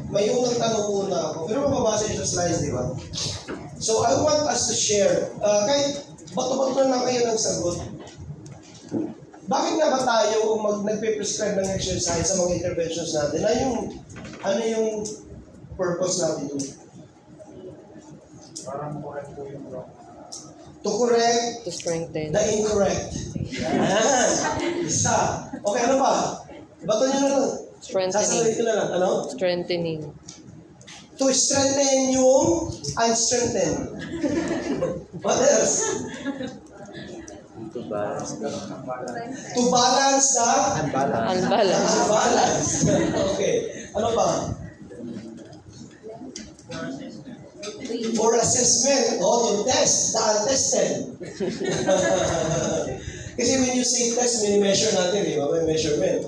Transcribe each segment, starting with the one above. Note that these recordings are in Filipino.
may unang tanong muna ako, pero mababasa nyo sa slides, di ba? So, I want us to share, kahit bato-bato na lang kayo ng sagot. Bakit nga ba tayo nagpe-prescribe ng exercise sa mga interventions natin? Ano yung purpose natin yun? Parang correct po yung wrong. To correct To strengthen. the incorrect. Isa. Okay, ano pa? Bato nyo na lang. Sasalit ko na lang. Ano? Strengthening. To strengthen yung unstrengthened. What else? To balance the To balance the Unbalance. unbalance. Okay. Ano pa? For assessment. To test. The untested. Kasi when you say test, may measure natin, di ba? May measurement.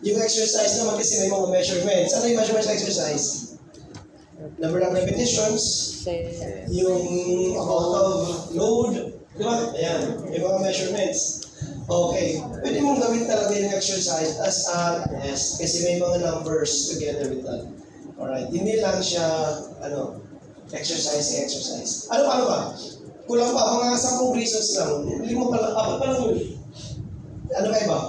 Yung exercise naman kasi may mga measurements. Ano yung measurements ng exercise? Number of repetitions, yung amount of load, di ba? Ayan, yung mga measurements. Okay, pwede mong gawin talaga yung exercise as a test kasi may mga numbers together with that. Alright, hindi lang siya, exercise. Ano ba? Kulang pa, mga 10 reasons lang. 5 pa lang, 4 pa lang yun. Ano kayo ba?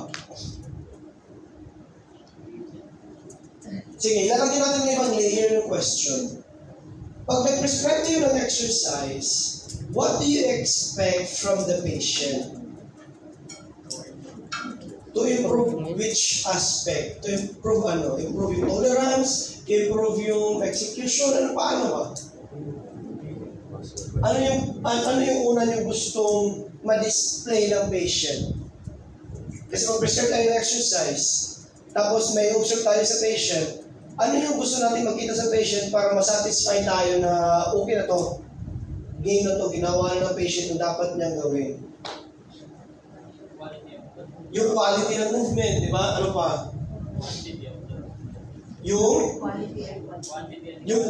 Sige, lalagyan natin ng ibang layer ng question. Pag may prescribe kayo ng exercise, what do you expect from the patient? To improve which aspect? To improve ano? Improve yung tolerance, improve yung execution, paano ba? Ano yung una nyo gustong ma-display ng patient? Kasi kung prescribe tayo ng exercise, tapos may observe tayo sa patient, ano yung gusto natin makita sa patient para masatisfy tayo na okay na to, game na to, ginawa na ng patient yung dapat niyang gawin? Yung quality ng movement, di ba? Ano pa? Yung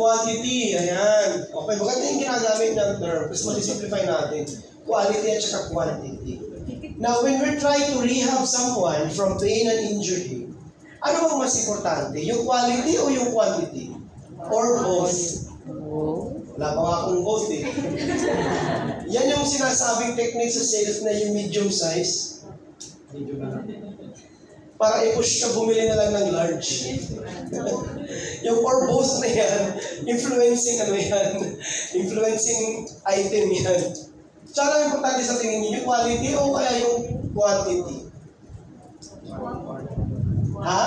quantity, ayan. Okay, maganda yung ginagamit ng term. Kasi masisimplify natin. Quality at saka quantity. Now, when we're trying to rehab someone from pain and injury, ano bang mas importante? Yung quality o yung quantity? Or both? Wala pa nga akong both eh. Yan yung sinasabing technique sa sales na yung medium size. Para i-push ka, bumili na lang ng large. Yung or both na yan, influencing item yan. Tsaka importante sa tingin niyo, yung quality o kaya yung quantity? Ha?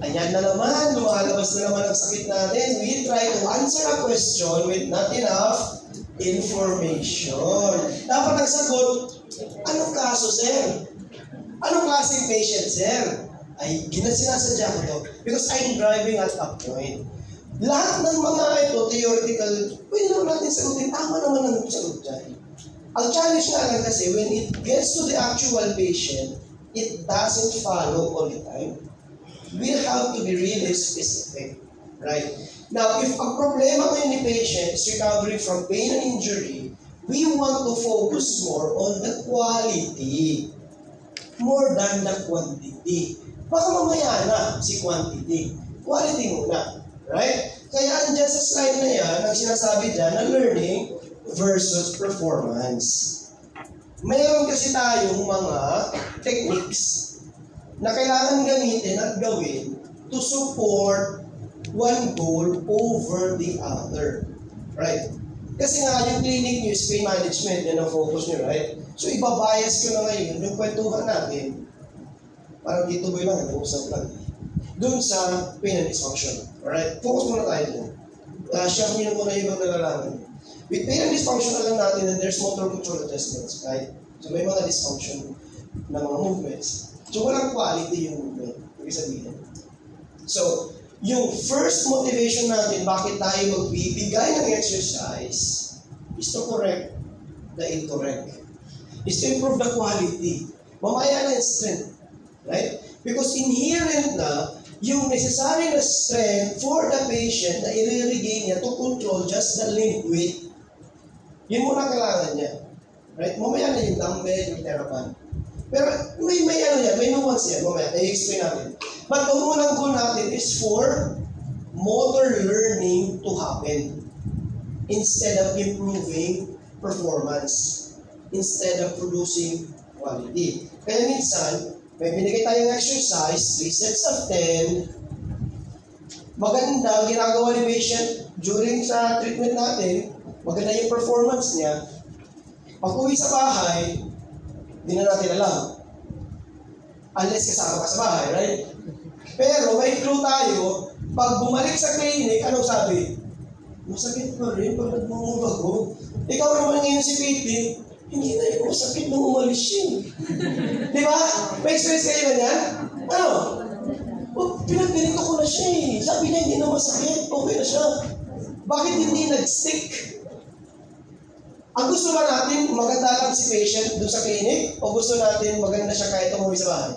Ayan na naman, lumalabas na naman ang sakit natin. We try to answer a question with not enough information. Dapat nagsagot, anong kaso, sir? Anong klaseng patient, sir? Ay, sinasadya ko to. Because I'm driving at a point. Lahat ng mga ito, theoretical, pwede naman natin sagutin. Tama naman ang sagot dyan. Ang challenge nga lang kasi, when it gets to the actual patient, it doesn't follow all the time. We have to be really specific. Right? Now, if ang problema ngayon ni patient is recovery from pain and injury, we want to focus more on the quality more than the quantity. Baka mamaya na si quantity. Quality muna. Right? Kaya andyan sa slide na yan, ang sinasabi dyan na learning versus performance. Mayroon kasi tayong mga techniques na kailangan gamitin at gawin to support one goal over the other. Right? Kasi nga, yung clinic nyo is pain management, yan ang focus nyo, right? So, ibabias ko na ngayon yung kwentuhan natin. Parang dito ba lang, nag-usap lang. Doon sa pain and dysfunction. Alright? Focus muna tayo doon. Share nyo muna yung ibang nalalaman. With pain and dysfunction, alam natin na there's motor control adjustments, right? So, may mga dysfunction na mga movements. So, walang quality yung movement. Ibig sabihin. So, yung first motivation natin, bakit tayo magbibigay ng exercise, is to correct the incorrect. Is to improve the quality. Mamaya na yung strength. Right? Because inherent na yung necessary na strength for the patient na i-regain niya to control just the limb weight. Yun muna kailangan niya. Right? Mamaya na yung dumbbell, yung therapy. Pero may nuance yan. Mamaya, i-explain natin. But ang unang goal natin is for motor learning to happen instead of improving performance, instead of producing quality. Kaya minsan, may binigay tayong exercise, 3 sets of 10, maganda ginagawa ni patient during sa treatment natin, maganda yung performance niya. Pag uwi sa bahay, hindi na natin alam. Unless kasama ka sa bahay, right? Pero may clue tayo, pag bumalik sa clinic, anong sabi? Masakit pa rin pag nagmumura ko. Ikaw naman ngayon si Pete, hindi na yung masakit nung umalis siya. Di ba? May experience kayo ba niyan? Ano? Pinagganito ko na siya eh. Sabi niya hindi na masakit, okay na siya. Bakit hindi nag-stick? Ang gusto ba natin, maganda lang si patient doon sa clinic? O gusto natin maganda siya kahit umuwi sa bahay?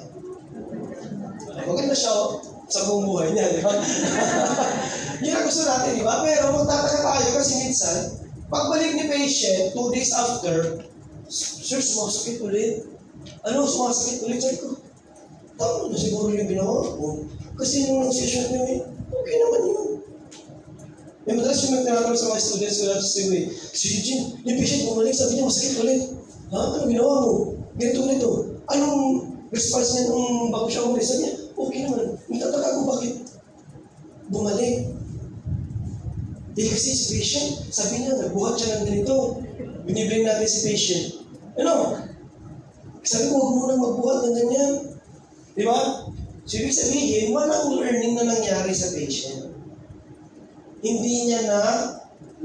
Maganda siya sa buong buhay niya, di ba? Yun ang gusto natin, di ba? Pero magtataka tayo kasi minsan, pagbalik ni patient, 2 days after, sir, sumasakit ulit. Ano, sumasakit ulit? Sabi ko, tama na siguro yung ginawa ko. Kasi nung session niyo, okay naman yun. May madalas yung magtinatanong sa mga students ko natin sa way, si Eugene, yung patient bumalik, sabi niya, masakit ulit. Ha? Ano ginawa mo? Ganito. Anong response niya nung bago siya umalis? Sabi niya, okay naman. Nagtataka ko bakit bumalik. Kasi si patient, sabi niya, nagbuhat siya ng ganito. Binibring natin si patient. Ano? Sabi ko, huwag muna magbuhat ng ganyan. Di ba? So, ibig sabihin, walang learning na nangyari sa patient. Hindi niya na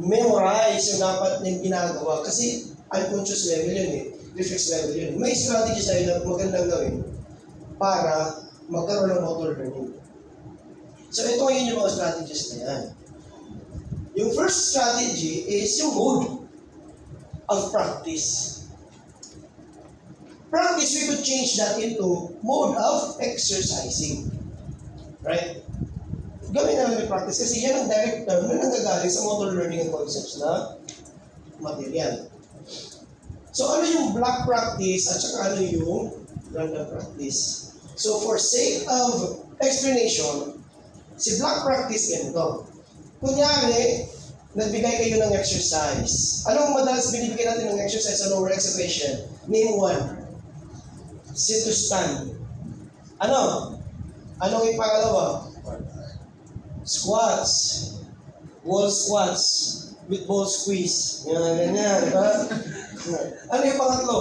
memorize yung dapat niyang ginagawa kasi unconscious level yun eh. Reflex level yun. May strategy sa'yo na magandang gawin para magkaroon ng motor learning. So, ito yun yung mga strategies na yan. Yung first strategy is yung mode of practice. Practice, we could change that into mode of exercising. Right? Gawin namin yung practice kasi yan ang direct term na nanggagaling sa motor learning and concepts na material. So, ano yung block practice at saka ano yung random practice? So, for sake of explanation, si block practice ganito. Kunyari, nagbigay kayo ng exercise. Anong madalas binibigay natin ng exercise sa lower exhalation? Name one. Sit to stand. Ano? Anong yung pangalawa? Squats. Wall squats. With ball squeeze. Yan, ganyan. Diba? Ano yung pangatlo?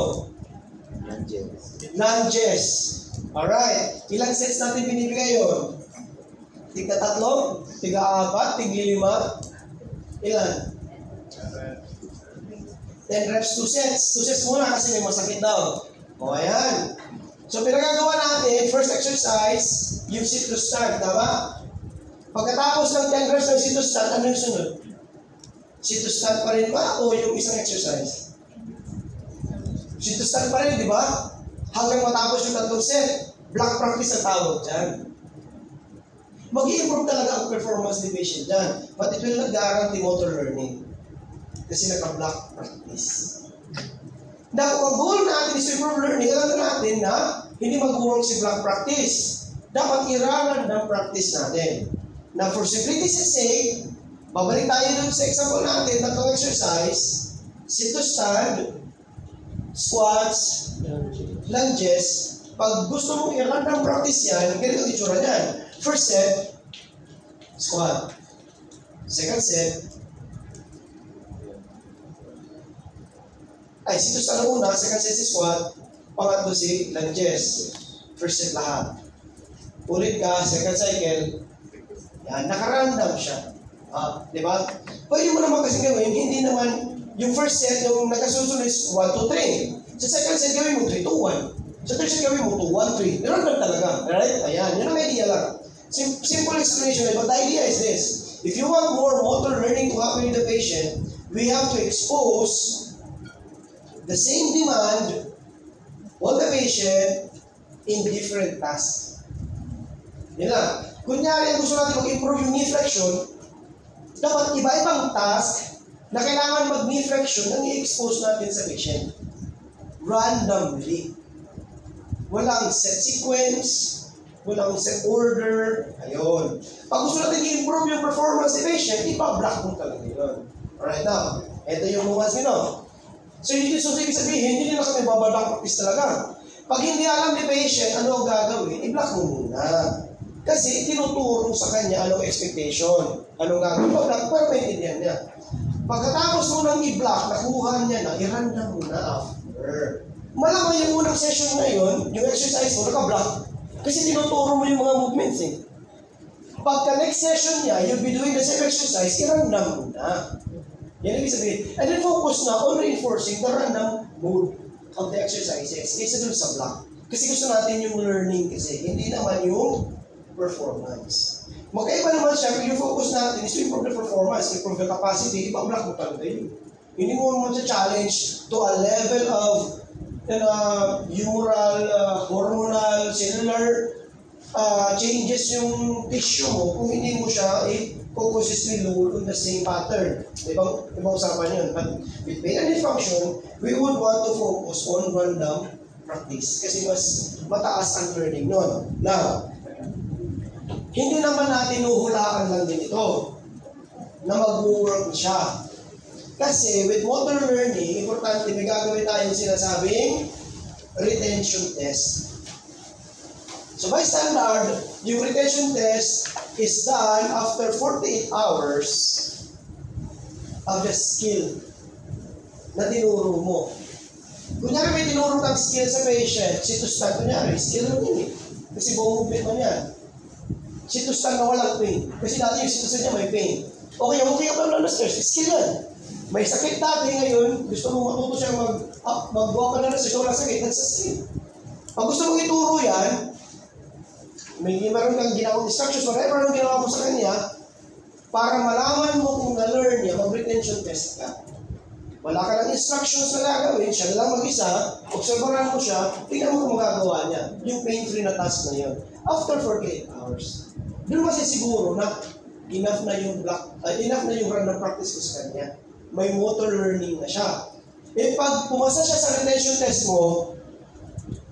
Lunges. Alright. Ilang sets natin binibigay yun? Tigna 3? Tigna 4? Tigna 5? Ilan? 10 reps, 2 sets. 2 sets muna kasi may masakit daw. O, ayan. So, pinagagawa natin, first exercise, yung sit to stand, tama? Pagkatapos ng 10 reps ng sit to stand, ano yung sunod? Sit to stand pa rin ba o yung isang exercise? Sit to stand pa rin, di ba? Hanggang matapos yung 3 set. Block practice ang tawag dyan. Mag-i-improve talaga ang performance ni patient dyan. But it will not guarantee motor learning. Kasi naka-block practice. Na kung ang goal natin is improve learning, alam natin na hindi mag-work si block practice. Dapat i-random practice natin. Na for simplicity's sake, babalik tayo dun sa example natin, tatlong exercise, sit to stand, squats, lunges. Pag gusto mong i-random practice yan, ganito ang itsura niyan. First set, squat. Second set, sit to stand una, second set si squat, pangatlo si lunges. First set lahat. Ulit ka, second cycle, yan, nakarandom siya. Di ba? Pwede mo naman kasi gawin, hindi naman, yung first set, yung nagkasusunod is 1, 2, 3. Sa second set, gawin mo 3, 2, 1. Sa third set, gawin mo 2, 1, 3. Nirandom talaga. Right? Ayan, yun ang idea lang. Simple explanation, but the idea is this. If you want more motor learning to happen in the patient, we have to expose the same demand on the patient in different tasks. Yan lang. Kunyari, gusto natin mag-improve yung knee flexion, dapat iba-ibang task na kailangan mag-knee flexion ang i-expose natin sa patient. Randomly. Walang set sequence, walang set order, ayun. Pag gusto natin i-improve yung performance ni patient, ipa-block mo talaga yun. Alright, now, ito yung nuance nyo. So, ibig sabihin, hindi na kami babalock practice talaga. Pag hindi alam ni patient ano ang gagawin, i-block mo muna. Kasi tinuturo sa kanya anong expectation, anong gagawin, i-block para maintindihan niya. Pagkatapos mo nang i-block, nakuha niya na, i-random mo na after. Malamang yung unang session na yun, yung exercise mo, naka-block. Kasi tinuturo mo yung mga movements eh. Pagka next session niya, you'll be doing the same exercise, i-random mo na. Yan ibig sabihin. And then focus na on reinforcing the random mode of the exercises kaysa dun sa block. Kasi gusto natin yung learning kasi, hindi naman yung performance. Magkaiba naman siya, yung focus natin is to improve the performance, improve the capacity, ipa-block mo talaga yun. Hindi mo naman sa challenge to a level of humoral, hormonal, cellular changes yung tissue mo kung hindi mo siya consistently load on the same pattern. Ibang usapan yun. But with pain and dysfunction, we would want to focus on random practice kasi mas mataas ang learning nun. Now, hindi naman natin uhulaan lang din ito na mag-work siya. Kasi with motor learning, importante may gagawin tayong sinasabing retention test. So by standard, yung retention test is done after 48 hours of the skill na tinuro mo. Kunyari may tinuro kang skill sa patient, sit-to-stand, kunyari, skill mo yun eh. Kasi buong movement mo yan. Sit-to-stand na walang pain. Kasi dati yung sit-to-stand niya may pain. Okay, yung ka pa lang na stairs, skill yan. May sakit dati ngayon, gusto mo matuto siya mag-walk ka na stairs, walang sakit, that's a skill. Pag gusto mong ituro yan, may meron kang ginawang instructions, whatever ang ginawa mo sa kanya, para malaman mo kung na-learn niya, mag-retention test ka. Wala ka ng instructions na gagawin, siya lang mag-isa, observaran mo siya, tingnan mo kung magagawa niya. Yung pain-free na task na yun. After 48 hours. Doon kasi siguro na enough na yung random practice ko sa kanya. May motor learning na siya. Eh pag pumasa siya sa retention test mo,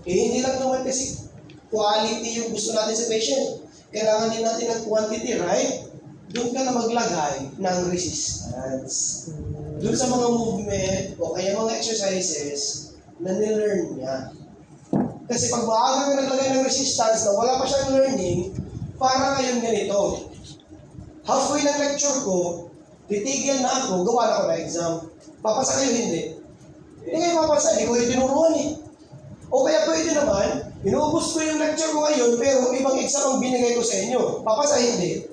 hindi lang naman kasi quality yung gusto natin sa patient. Kailangan din natin ng quantity, right? Doon ka na maglagay ng resistance. Doon sa mga movement o kaya mga exercises na nilearn niya. Kasi pag maaga ka naglagay ng resistance na wala pa siyang learning, para ngayon ganito. Halfway ng lecture ko, titigil na ako, gawa na ako na exam. Papasa kayo hindi? Hindi kayo papasa, hindi ko yung tinuruan eh. O kaya pwede naman, inuubos ko yung lecture ko ngayon, pero ibang exam ang binigay ko sa inyo. Papasa hindi?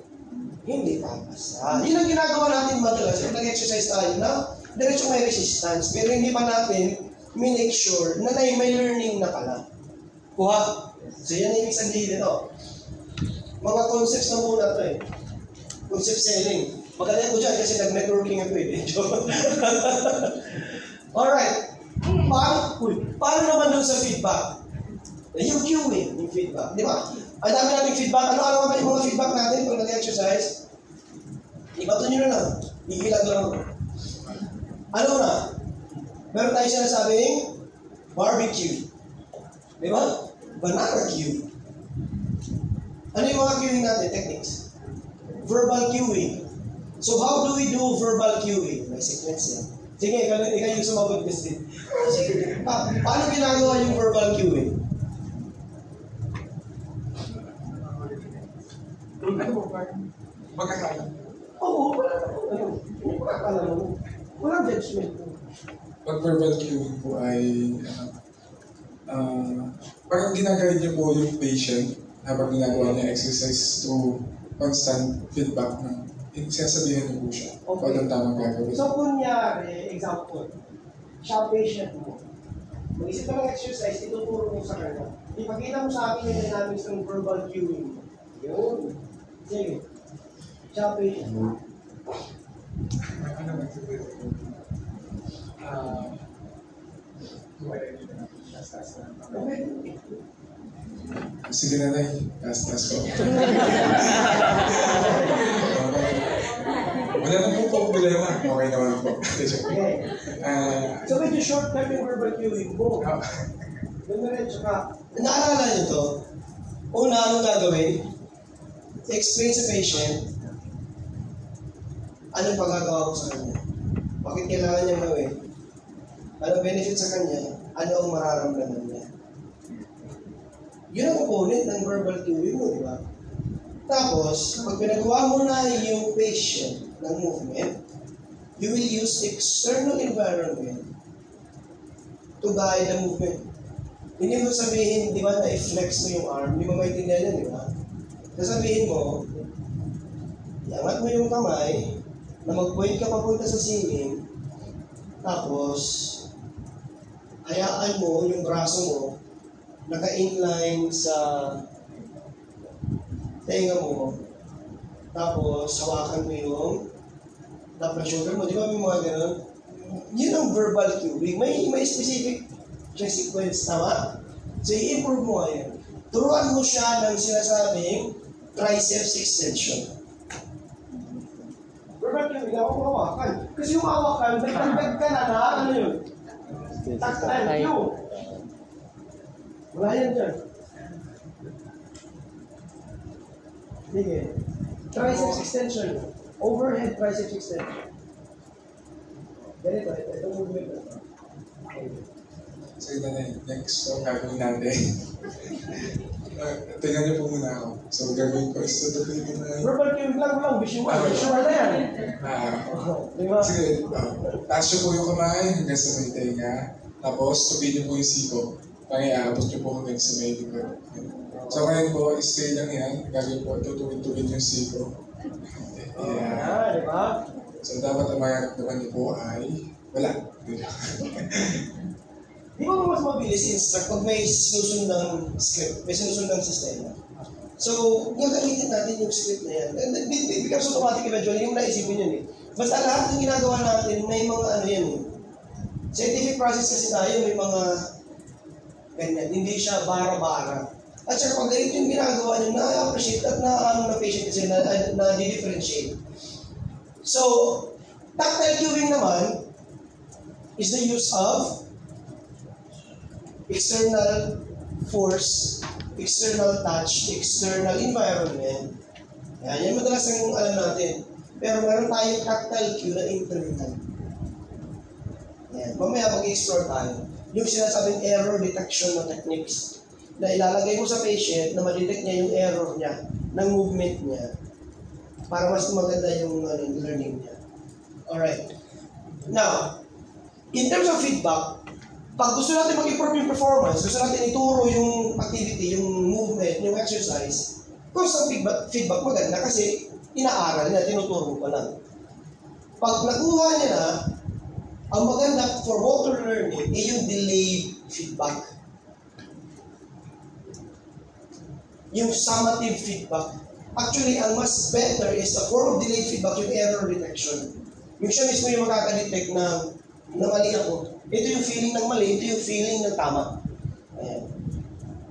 Hindi papasa. Yun ang ginagawa natin madalas. Yung nag-exercise tayo na diretso may resistance, pero hindi pa natin make sure na may learning na pala. Kuha. So yan ang ibig sabihin nito. Mga concepts na muna ito eh. Concept selling. Magaling ko dyan kasi nag-networking ako eh. Alright. Paano naman doon sa feedback? Yung cueing, yung feedback. Di ba? Ang dami nating feedback. Ano naman yung mga feedback natin pag nag-exercise? Ibato nyo na lang. Igilag lang ako. Ano na? Meron tayo sinasabing barbecue. Di ba? Banana cue. Ano yung mga cueing natin? Techniques. Verbal cueing. So how do we do verbal cueing? May sequence yan. Sige, ikaw yung sumagot kasi. Paano ginagawa yung verbal cueing? Ano mo ba? Magkakala? Oo, wala mo. Walang judgment. Pag verbal cueing po ay parang ginagawin niyo po yung patient habang ginagawa niya exercise to constant feedback na sinasabihan niyo po siya kung anong tamang gagawin. So, kunyari, example, siya patient mo. Mag-isip ka ng exercise, ituturo mo sa kanya. Ipakita mo sa akin yung dynamics ng verbal cueing mo. Yun. Sige. Siya patient mo. Ano magsasabi? Sige na nai, tas ko. Wala na po problema. Okay naman po. Okay. So medyo short-term yung verbal cueing mo. Ganun rin, tsaka, naalala niyo to? Una, anong gagawin? Explain sa patient anong pagagawa ko sa kanya. Bakit kailangan niya gawin? Anong benefit sa kanya? Ano ang mararamdaman niya? Yun ang component ng verbal cueing mo, di ba? Tapos, pag pinagawa mo na yung patient ng movement, you will use external environment to guide the movement. Hindi mo sabihin, di ba, na-flex mo yung arm, hindi mo maintindihan yan, di ba? Sasabihin mo, iangat mo yung kamay, na mag-point ka papunta sa ceiling, tapos, hayaan mo yung braso mo, naka-inline sa tenga mo, tapos hawakan mo yung top ng shoulder mo. Di ba may mga ganun? Yun ang verbal cueing. May specific sequence, tama? So, i-improve mo ngayon. Turuan mo siya ng sinasabing triceps extension. Verbal cueing, ako hawakan. Kasi yung hawakan, nagtagdag ka na ano yun? Tactile cue. Wala yan dyan. Sige. Triceps extension. Overhead triceps extension. Ganito, ito movement na. So ito na yun. Next, so gagawin natin. Tingnan niyo po muna ako. So gagawin ko is ito na. Verbal cueing lang, visual na yan. Diba? Sige, taas niyo po yung kamay hanggang sa may tenga. Tapos, tupin niyo po yung siko. Pangiabot niyo po hanggang sa may likod. So ngayon po, stay lang yan. Gagawin po, tutuwid-tuwid yung siko. Yeah. Diba? So dapat ang mararamdaman niyo po ay wala. Di ba mas mabilis instruct pag may sinusunod ng script, may sinusunod ng sistema? So, gagamitin natin yung script na yan. It becomes automatic eventually, yung naisipin yun eh. Basta lahat ng ginagawa natin, may mga ano yan eh. Scientific process kasi tayo, may mga ganyan. Hindi siya bara-bara. At saka pag ganito yung ginagawa nyo, na-appreciate at na-ano na patient kasi na-differentiate. So, tactile cueing naman is the use of external force, external touch, external environment. Yan madalas ang alam natin. Pero meron tayong tactile cue na internal. Yan. Mamaya mag-explore tayo. Yung sinasabing error detection na techniques na ilalagay mo sa patient na ma-detect niya yung error niya, ng movement niya, para mas maganda yung learning niya. Alright. Now, in terms of feedback, pag gusto natin mag-improve yung performance, gusto natin ituro yung activity, yung movement, yung exercise, constant feedback maganda kasi inaaral na, tinuturo pa lang. Pag nakuha niya na, ang maganda for motor learning ay yung delayed feedback. Yung summative feedback. Actually, ang mas better is a form of delayed feedback, yung error detection. Yung siya mismo yung makaka-detect na mali ako. Ito yung feeling ng mali, ito yung feeling ng tama. Ayan.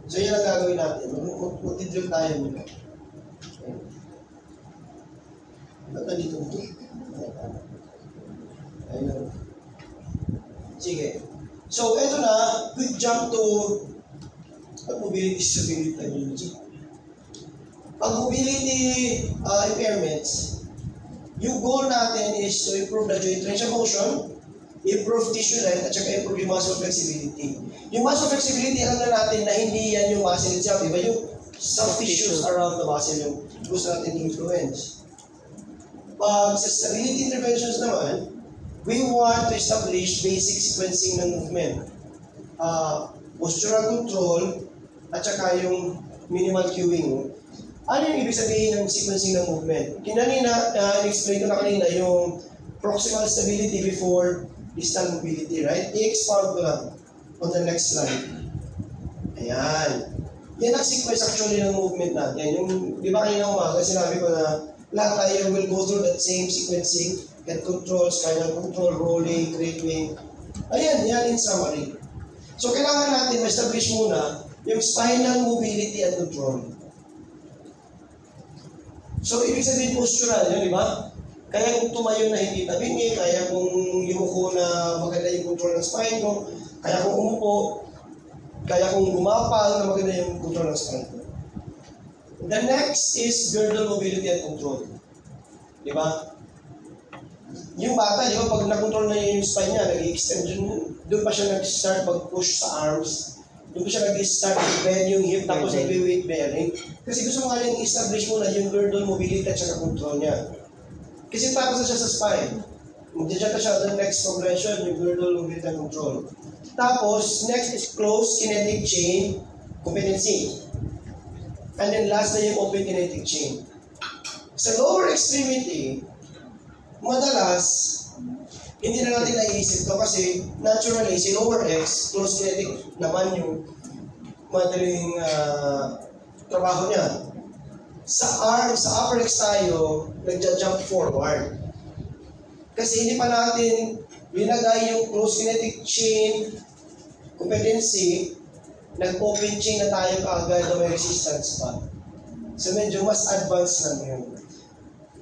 So, yan ang gagawin natin. Mag-drill tayo muna. Ayan. Ba't nandito ito? Ayan. Sige. So, ito na. Quick jump to mobility stability. Pag mobility impairments, yung goal natin is to improve the joint range of motion, improve tissue length, at saka improve yung muscle flexibility. Yung muscle flexibility, alam na natin na hindi yan yung muscle itself, diba? Yung soft tissues around the muscle yung gusto natin influence. Pag sa stability interventions naman, we want to establish basic sequencing ng movement. Postural control, at saka yung minimal cueing. Ano yung ibig sabihin ng sequencing ng movement? In-explain ko na kanina yung proximal stability before distal mobility, right? I-expound ko lang on the next slide. Ayan. Yan ang sequence actually ng movement natin. Yung, di ba kanina umaga, sinabi ko na lahat tayo will go through that same sequencing, head controls, spinal control, rolling, cradling. Ayan, yan in summary. So, kailangan natin ma-establish muna yung spinal mobility and control. So, ibig sabihin postural, yun, di ba? Kaya kung tumayo na hindi tabingi, kaya kung yumuko na maganda yung control ng spine mo, kaya kung umupo, kaya kung gumapal na maganda yung control ng spine mo. The next is girdle mobility and control. Di ba? Yung bata, di ba, pag na-control na yung spine niya, nag-extend yun, doon pa siya nag-start mag-push sa arms. Doon pa siya nag-start mag-bend yung hip, tapos nag-weight bearing. Kasi gusto mo nga yung establish mo na yung girdle mobility at saka control niya. Kasi tapos na siya sa spine. Diyan pa siya the next progression, yung girdle mobility and control. Tapos, next is closed kinetic chain competency. And then last na yung open kinetic chain. Sa lower extremity, madalas, hindi na natin naiisip to kasi naturally, si lower X, closed kinetic naman yung madaling trabaho niya. Sa arm, sa upper X tayo, nagja-jump forward. Kasi hindi pa natin binagay yung closed kinetic chain competency, nag-open chain na tayo kaagad na may resistance pa. So medyo mas advanced lang yun.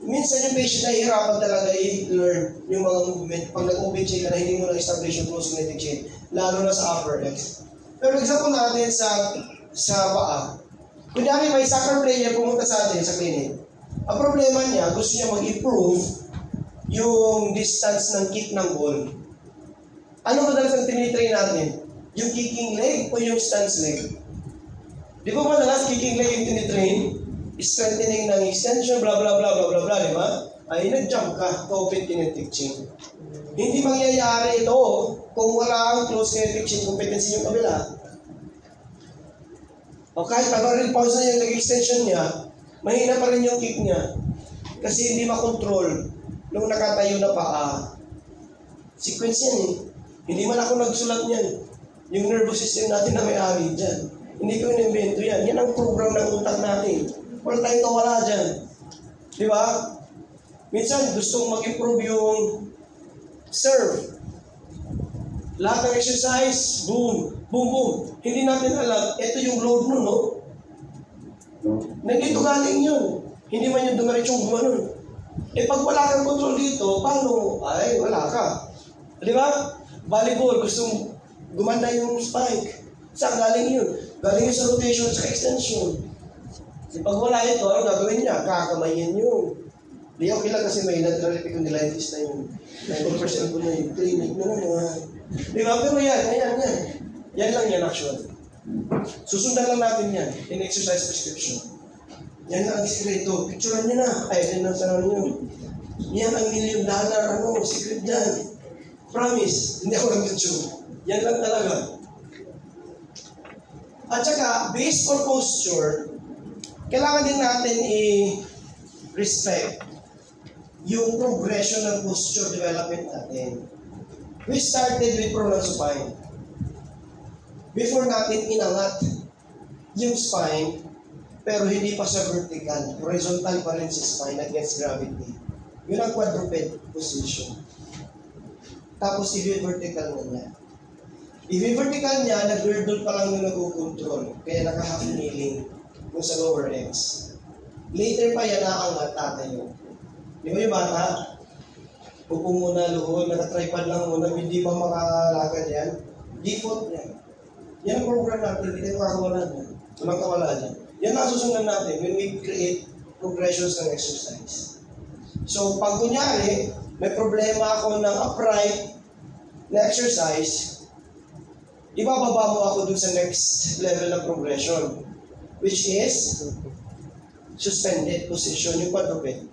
Minsan yung patient na hihirapan talaga i-learn yung mga movement. Pag nag-open chain ka na hindi mo na-establish yung closed kinetic chain, lalo na sa upper X. Pero example natin sa paa. Kunyari may soccer player pumunta sa atin sa clinic. Ang problema niya, gusto niya mag-improve yung distance ng kick ng ball. Ano madalas ang tinitrain natin? Yung kicking leg o yung stance leg? Di ba madalas kicking leg yung tinitrain? Strengthening ng extension, blah blah blah blah blah blah, di ba? Ay nag-jump ka to open kinetic chain. Hindi mangyayari ito kung wala ang closed kinetic chain competency yung kabila. O kahit pag-rin pause na yung nag-extension niya, mahina pa rin yung kick niya. Kasi hindi makontrol nung nakatayo na paa. Sequence yan eh. Hindi man ako nagsulat niyan. Yung nervous system natin na may-ari dyan. Hindi ko in-invento yan. Yan ang program ng utak natin. Wala tayong kawala dyan. Di ba? Minsan gustong mag-improve yung serve. Lahat ng exercise, boom, boom, boom. Hindi natin alam, ito yung load nun, no? Nandito galing yun. Hindi man yung dumaritsong gumanon. Eh pag wala kang control dito, paano? Ay, wala ka. Di ba? Volleyball, gustong gumanda yung spike. Saan galing yun? Galing yun sa rotation sa extension. E pag wala ito, ano gagawin niya? Kakamayin yun. Di okay lang kasi may lateral epicondylitis na yun. 90% ko na yung clinic na naman. Di ba? Pero yan. Yan lang yan actually. Susundan lang natin yan in exercise prescription. Yan ang sikreto. Picturean nyo na. Ay, yan ang saran nyo. Yan ang $1 million, secret dyan. Promise. Hindi ako nag-picture. Yan lang talaga. At saka, based on posture, kailangan din natin i-respect yung progression ng posture development natin. We started with prolonged supine. Before natin inangat yung spine, pero hindi pa siya vertical. Horizontal pa rin si spine against gravity. Yun ang quadruped position. Tapos i-vertical na niya. I-vertical niya, nag-girdle pa lang yung nag-control. Kaya naka-half kneeling yung sa lower X. Later pa yan naangat tatayo. Di ba yung bata? Upo muna, luhod, nakatripod lang muna, hindi pa makalakad yan. Default yan. Yan ang program natin, hindi tayo makakawalan yan. Walang kawala dyan. Yan ang susundan natin when we create progressions ng exercise. So, pag kunyari, may problema ako ng upright na exercise, ibababa mo ako dun sa next level ng progression, which is suspended position, yung quadruped.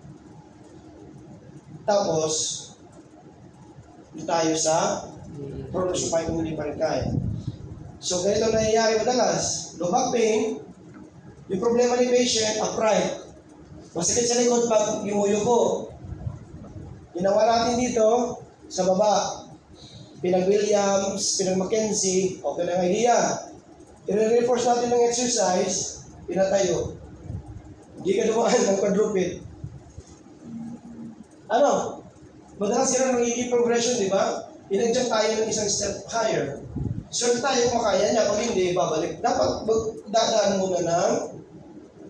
Tapos, tayo sa prolonged supine kung hindi pa rin kaya. So, ganito nangyayari madalas. Low back pain, yung problema ni patient, upright. Masakit sa likod pag yumuyo. Ginawa natin dito, sa baba. Pinag-Williams, pinag-Mackenzie, okay na ang idea. I-reinforce natin ng exercise, pinatayo. Hindi ka dumaan ng quadruped. Ano? Madalas sila nagiging progression, di ba? Pinag-jump tayo ng isang step higher. Sure tayo kung makaya niya, pag hindi, babalik. Dapat dadaan muna ng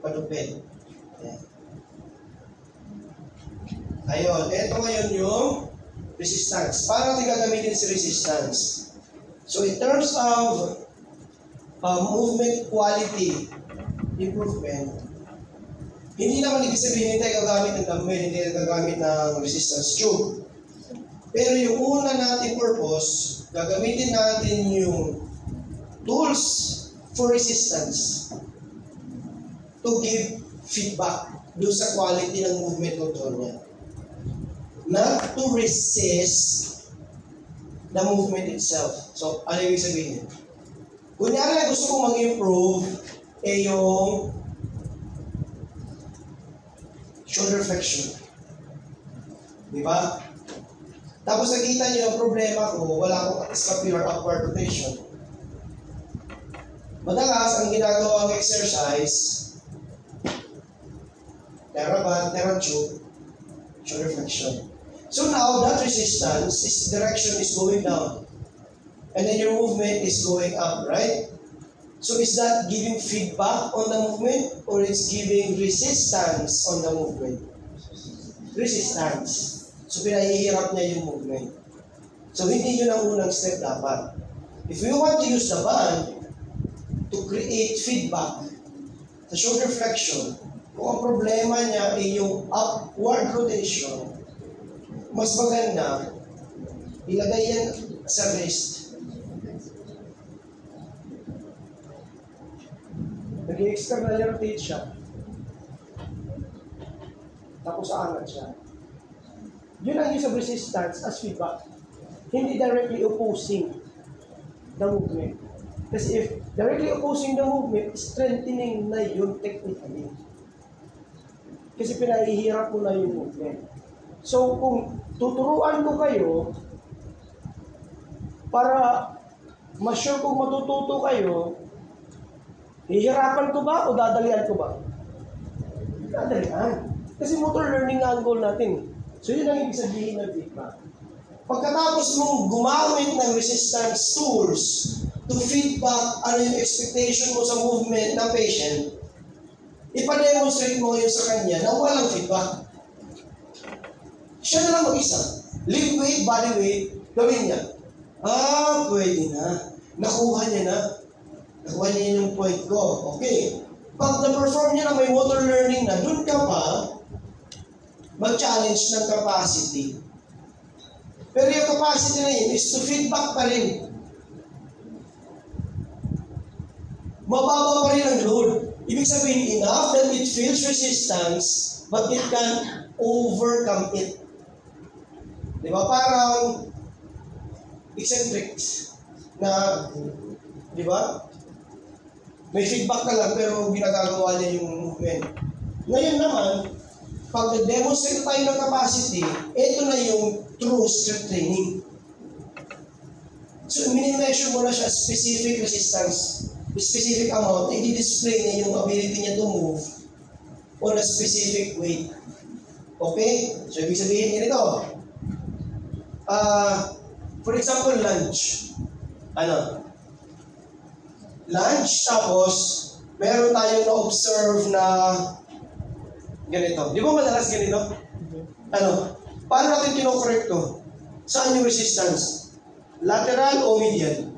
quadruped. Ayun, ito ngayon yung resistance. Paano natin gagamitin si resistance? So in terms of movement quality improvement, Hindi naman ibig sabihin hindi tayo gagamit ng dumbbell, hindi tayo gagamit ng resistance tube. Pero yung una nating purpose, gagamitin natin yung tools for resistance to give feedback doon sa quality ng movement control niya. Not to resist the movement itself. So, ano yung sabihin? Kunyari, gusto kong mag-improve yung shoulder flexion. Di ba? Tapos nakita niyo yung problema ko, wala akong scapular upward rotation. Madalas, ang ginagawang exercise, TheraBand, TheraTube, shoulder flexion. So now, that resistance, its direction is going down. And then your movement is going up, right? So is that giving feedback on the movement or it's giving resistance on the movement? Resistance. So pinahihirap niya yung movement. So hindi yun ang unang step dapat. If we want to use the band to create feedback sa shoulder flexion, kung ang problema niya ay yung upward rotation, mas maganda ilagay yan sa wrist. Nag-external rotate siya. Tapos aangat siya. Yun ang use of resistance as feedback. Hindi directly opposing the movement. Kasi if directly opposing the movement, strengthening na yun technically. Kasi pinahihirap mo na yung movement. So kung tuturuan ko kayo para ma-sure kung matututo kayo, hihirapan ko ba o dadalian ko ba? Dadalian. Kasi motor learning ang goal natin. So yun ang ibig sabihin ng feedback. Pagkatapos mong gumamit ng resistance tools to feedback ano yung expectation mo sa movement ng patient, ipademonstrate mo yun sa kanya na walang feedback. Siya na lang mag-isa. Limb weight, body weight, gawin niya. Pwede na. Nakuha niya na. Nakuha niya yung point ko. Okay. Pag na-perform niya na may motor learning na, dun ka pa mag-challenge ng capacity. Pero yung capacity na yun is to feedback pa rin. Mababa pa rin ang load. Ibig sabihin, enough that it feels resistance, but it can overcome it. Di ba? Parang eccentric na, di ba? May feedback ka lang pero ginagagawa niya yung movement. Ngayon naman, pag nag-demonstrate tayo ng capacity, ito na yung true strength training. So, mini-measure mo na siya specific resistance, specific amount, i-display niya yung ability niya to move on a specific weight. Okay? So, ibig sabihin niya nito. For example, lunge. Lunge, tapos, meron tayong na-observe na ganito. Di ba madalas ganito? Paano natin kinokorek to? Saan yung resistance? Lateral o medial?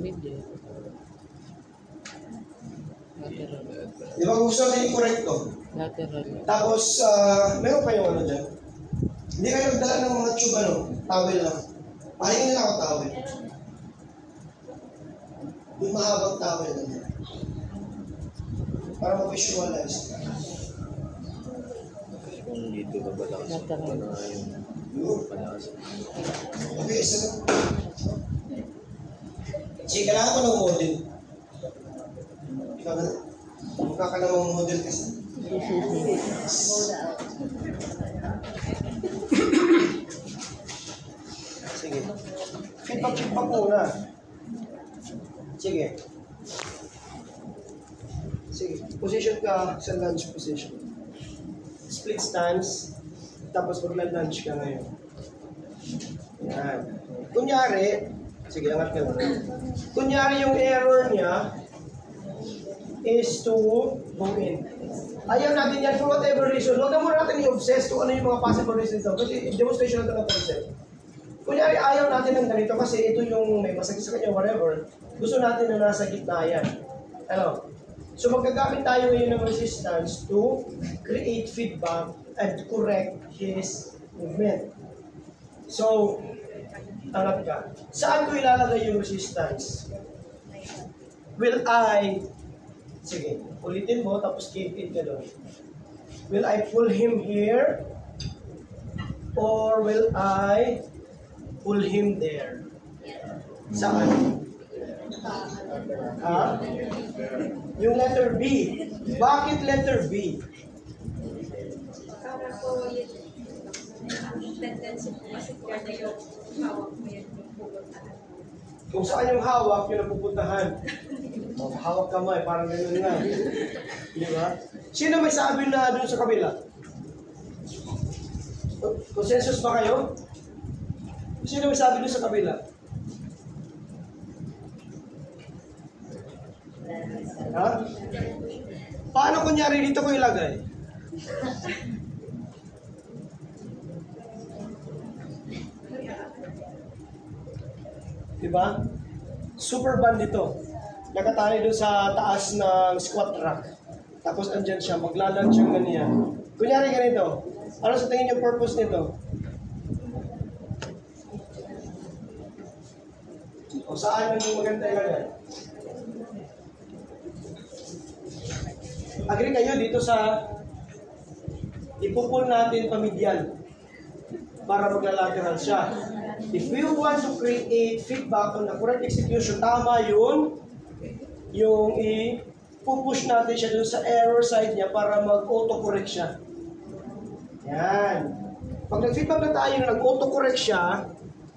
Medial. Lateral. Di ba gusto natin i-correct to? Lateral. Tapos, meron pa yung ano dyan. Hindi kayo nagdala ng mga tube, towel lang. Pahingin nila ako towel. Yung mahabang towel lang yan. Para ma-visualize. Kung dito ka ba lang sa Okay, isa na. Sige, kailangan ko ng model. Ikaw na. Mukha ka namang model kasi. Sige. Feedback muna. Sige. Sige. Position ka sa lunge position. Split stance. Tapos magla-lunge ka ngayon. Yan. Kunyari, sige, angat ka muna. Kunyari yung error niya is to go in. Ayaw natin yan for whatever reason. Huwag na muna natin i-obsess kung ano yung mga possible reasons daw. Kasi demonstration na ito ng concept. Kunyari, ayaw natin ng ganito kasi ito yung may masakit sa kanya, whatever. Gusto natin na nasa gitna yan. So magagamit tayo ngayon ng resistance to create feedback and to correct his movement. So, angat ka. Saan ko ilalagay yung resistance? Sige, ulitin mo, tapos keep it ka doon. Will I pull him here? Or will I pull him there? Saan? Ha? Yung letter B. Bakit letter B? Para po yun, tendency po kasi kaya yung hawak mo yun yung pupuntahan. Kung saan yung hawak, yun ang pupuntahan. Hawak kamay, parang gano'n nga. Di ba? Sino may sabi na doon sa kabila? Consensus ba kayo? Sino may sabi doon sa kabila? Ha? Paano kunyari dito ko ilagay? Diba? Super band ito. Nakatali doon sa taas ng squat rack. Tapos andyan siya, maglalag siyang ganyan. Kunyari ganito. Ano sa tingin yung purpose nito? O saan ang maganda ilagay? Agree kayo dito sa ipupul natin pamidyan para maglalateral siya. If we want to create feedback on the correct execution, tama yun, yung ipupush natin siya dun sa error side niya para mag-autocorrect siya. Yan. Pag nag-feedback na tayo, nag-autocorrect siya,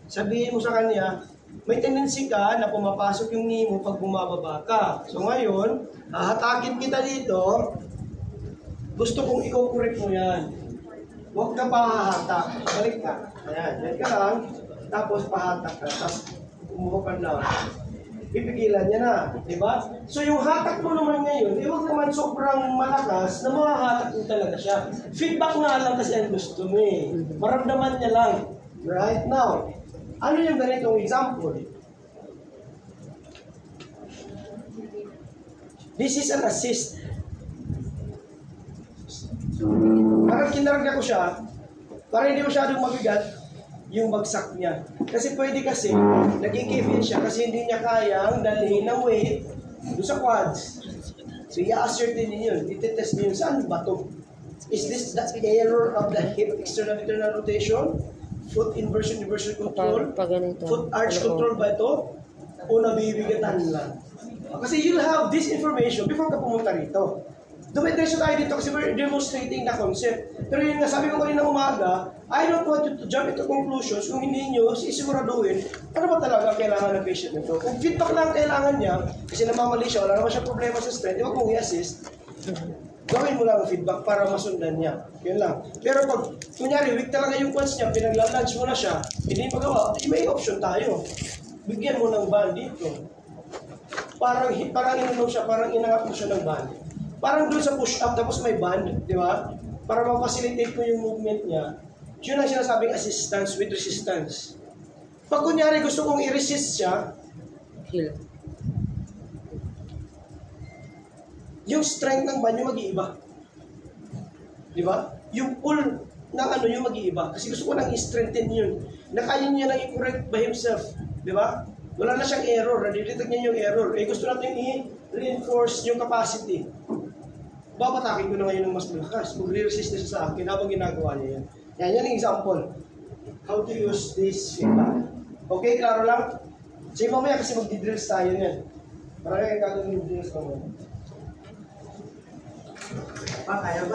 sabihin mo sa kanya, may tendency ka na pumapasok yung knee mo pag bumababa ka. So ngayon, hahatakin kita dito, gusto kong i-correct mo yan. Huwag ka pa hahatak. Balik ka. Ayan, yan ka lang. Tapos pahatak ka. Tapos umuha na. Pipigilan niya na. Diba? So yung hatak mo naman ngayon, huwag naman sobrang malakas na mahahatak mo talaga siya. Feedback nga lang kasi ang gusto mo eh. Maramdaman niya lang. Right now, ano yung ganitong example? This is an assist. Parang kinarga ko siya, para hindi masyadong mabigat yung bagsak niya. Kasi pwede kasi, nag-give-in siya kasi hindi niya kayang dalhin ng weight doon sa quads. So, i-ascertain niyo yun. I-test niyo yun. Saan ba ito? Is this the error of the hip external-internal rotation? Foot inversion control? Foot arch control ba ito? O nabibigatan lang? Kasi you'll have this information before ka pumunta rito. Dumidiretso tayo dito kasi we're demonstrating the concept. Pero yun nga, sabi ko kanina umaga, I don't want you to jump into conclusions kung hindi nyo sisiguraduhin ano ba talaga kailangan ng patient nito. Kung feedback lang kailangan niya, kasi namamali siya, wala naman siya problema sa strength, huwag mong i-assist, gawin mo lang ang feedback para masundan niya. Yun lang. Pero pag, kunyari, weak talaga yung quads niya, pinaglalunch mo na siya, hindi magawa, may option tayo. Bigyan mo ng band dito. Parang inanong siya, parang inangat mo siya ng band. Parang doon sa push-up, tapos may band, di ba? Para ma-facilitate mo yung movement niya. Yun ang sinasabing assistance with resistance. Pag kunyari gusto kong i-resist siya, yung strength ng band yung mag-iiba. Di ba? Yung pull ng ano yung mag-iiba. Kasi gusto ko nang i-strengthen yun. Na kaya niya nang i-correct by himself. Di ba? Wala na siyang error. Nadidetect niya yung error. Eh gusto natin i-reinforce yung capacity. Babatakin ko na ngayon ng mas malakas. Magre-resist na siya sa akin habang ginagawa niya yan. Yan yung example. How to use this feedback. Okay, klaro lang? Sige mamaya kasi mag-drills tayo yan. Marami kayong gagawin yung drills mamaya. Kaya ba?